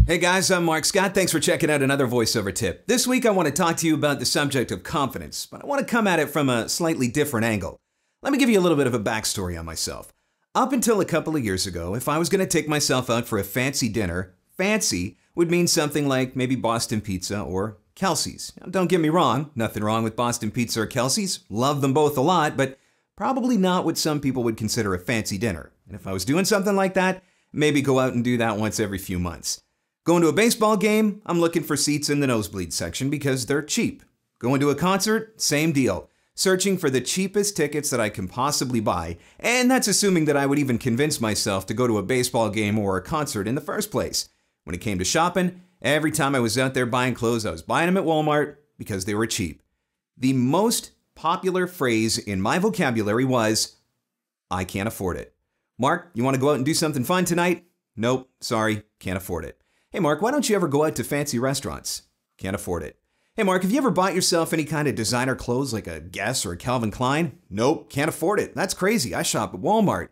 Hey guys, I'm Mark Scott. Thanks for checking out another voiceover tip. This week I want to talk to you about the subject of confidence, but I want to come at it from a slightly different angle. Let me give you a little bit of a backstory on myself. Up until a couple of years ago, if I was going to take myself out for a fancy dinner, fancy would mean something like maybe Boston Pizza or Kelsey's. Now, don't get me wrong, nothing wrong with Boston Pizza or Kelsey's. Love them both a lot, but probably not what some people would consider a fancy dinner. And if I was doing something like that, maybe go out and do that once every few months. Going to a baseball game, I'm looking for seats in the nosebleed section because they're cheap. Going to a concert, same deal. Searching for the cheapest tickets that I can possibly buy, and that's assuming that I would even convince myself to go to a baseball game or a concert in the first place. When it came to shopping, every time I was out there buying clothes, I was buying them at Walmart because they were cheap. The most popular phrase in my vocabulary was, I can't afford it. Mark, you want to go out and do something fun tonight? Nope, sorry, can't afford it. Hey Mark, why don't you ever go out to fancy restaurants? Can't afford it. Hey Mark, have you ever bought yourself any kind of designer clothes like a Guess or a Calvin Klein? Nope, can't afford it. That's crazy. I shop at Walmart.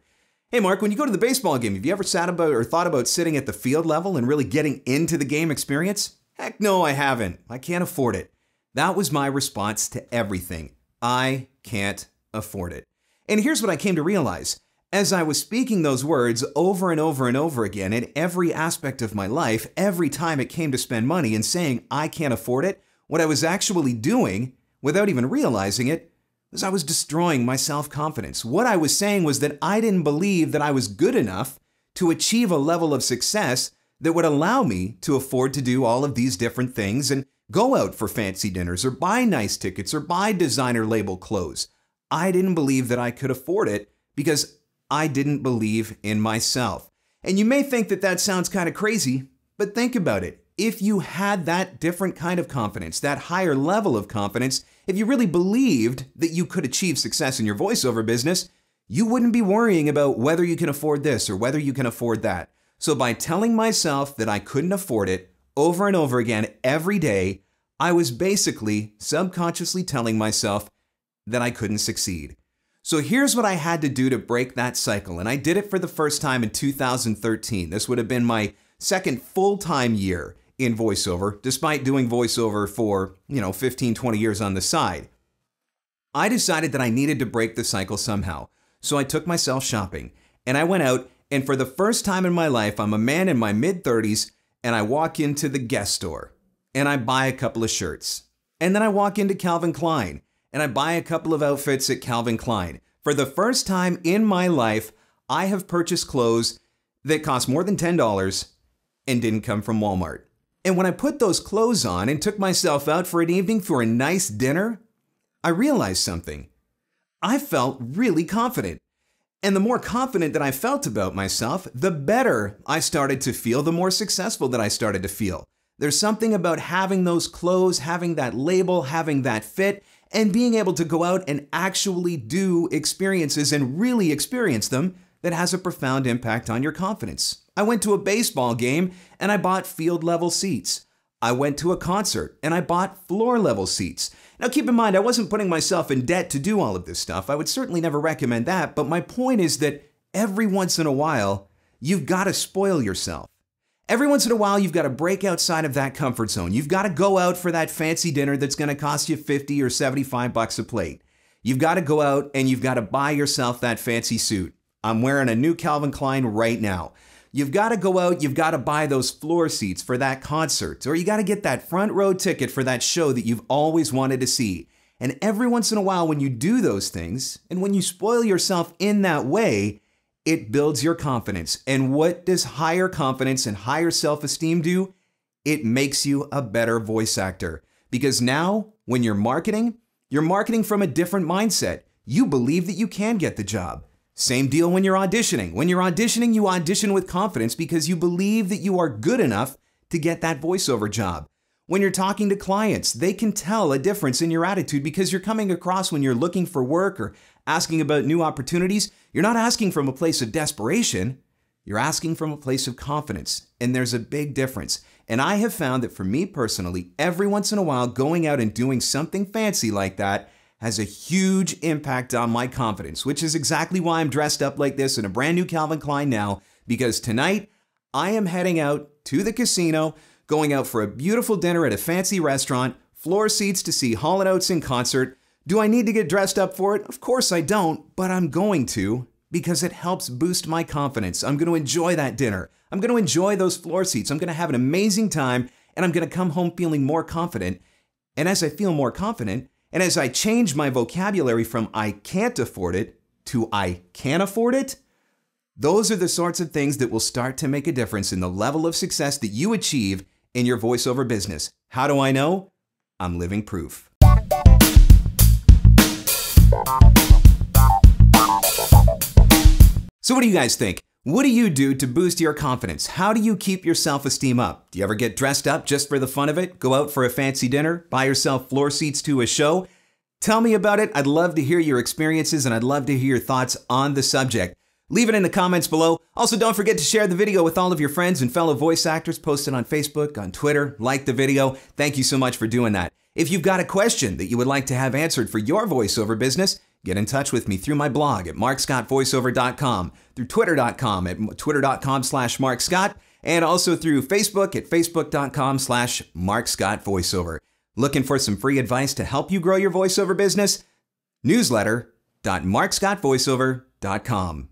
Hey Mark, when you go to the baseball game, have you ever sat about or thought about sitting at the field level and really getting into the game experience? Heck no, I haven't. I can't afford it. That was my response to everything. I can't afford it. And here's what I came to realize. As I was speaking those words over and over and over again in every aspect of my life, every time it came to spend money and saying, I can't afford it, what I was actually doing, without even realizing it, was I was destroying my self-confidence. What I was saying was that I didn't believe that I was good enough to achieve a level of success that would allow me to afford to do all of these different things and go out for fancy dinners or buy nice tickets or buy designer label clothes. I didn't believe that I could afford it because I didn't believe in myself. And you may think that that sounds kind of crazy, but think about it. If you had that different kind of confidence, that higher level of confidence, if you really believed that you could achieve success in your voiceover business, you wouldn't be worrying about whether you can afford this or whether you can afford that. So by telling myself that I couldn't afford it over and over again every day, I was basically subconsciously telling myself that I couldn't succeed. So here's what I had to do to break that cycle, and I did it for the first time in 2013. This would have been my second full-time year in voiceover, despite doing voiceover for, 15, 20 years on the side. I decided that I needed to break the cycle somehow, so I took myself shopping, and I went out, and for the first time in my life, I'm a man in my mid-30s, and I walk into the Guess store, and I buy a couple of shirts, and then I walk into Calvin Klein, and I buy a couple of outfits at Calvin Klein. For the first time in my life, I have purchased clothes that cost more than $10 and didn't come from Walmart. And when I put those clothes on and took myself out for an evening for a nice dinner, I realized something. I felt really confident. And the more confident that I felt about myself, the better I started to feel, the more successful that I started to feel. There's something about having those clothes, having that label, having that fit, and being able to go out and actually do experiences and really experience them that has a profound impact on your confidence. I went to a baseball game and I bought field level seats. I went to a concert and I bought floor level seats. Now keep in mind, I wasn't putting myself in debt to do all of this stuff. I would certainly never recommend that, but my point is that every once in a while, you've got to spoil yourself. Every once in a while, you've got to break outside of that comfort zone. You've got to go out for that fancy dinner that's going to cost you $50 or $75 a plate. You've got to go out and you've got to buy yourself that fancy suit. I'm wearing a new Calvin Klein right now. You've got to go out, you've got to buy those floor seats for that concert, or you got to get that front row ticket for that show that you've always wanted to see. And every once in a while, when you do those things, and when you spoil yourself in that way, it builds your confidence. And what does higher confidence and higher self-esteem do? It makes you a better voice actor. Because now, when you're marketing from a different mindset. You believe that you can get the job. Same deal when you're auditioning. When you're auditioning, you audition with confidence because you believe that you are good enough to get that voiceover job. When you're talking to clients, they can tell a difference in your attitude because you're coming across when you're looking for work or asking about new opportunities. You're not asking from a place of desperation. You're asking from a place of confidence. And there's a big difference. And I have found that for me personally, every once in a while, going out and doing something fancy like that has a huge impact on my confidence, which is exactly why I'm dressed up like this in a brand new Calvin Klein now, because tonight I am heading out to the casino, going out for a beautiful dinner at a fancy restaurant, floor seats to see Hall & Oates in concert. Do I need to get dressed up for it? Of course I don't, but I'm going to because it helps boost my confidence. I'm going to enjoy that dinner. I'm going to enjoy those floor seats. I'm going to have an amazing time, and I'm going to come home feeling more confident. And as I feel more confident, and as I change my vocabulary from I can't afford it to I can afford it, those are the sorts of things that will start to make a difference in the level of success that you achieve in your voiceover business. How do I know? I'm living proof. So what do you guys think? What do you do to boost your confidence? How do you keep your self-esteem up? Do you ever get dressed up just for the fun of it? Go out for a fancy dinner? Buy yourself floor seats to a show? Tell me about it. I'd love to hear your experiences, and I'd love to hear your thoughts on the subject. Leave it in the comments below. Also, don't forget to share the video with all of your friends and fellow voice actors. Post it on Facebook, on Twitter, like the video. Thank you so much for doing that. If you've got a question that you would like to have answered for your voiceover business, get in touch with me through my blog at marcscottvoiceover.com, through twitter.com at twitter.com/marcscott, and also through Facebook at facebook.com/marcscottvoiceover. Looking for some free advice to help you grow your voiceover business? Newsletter.marcscottvoiceover.com.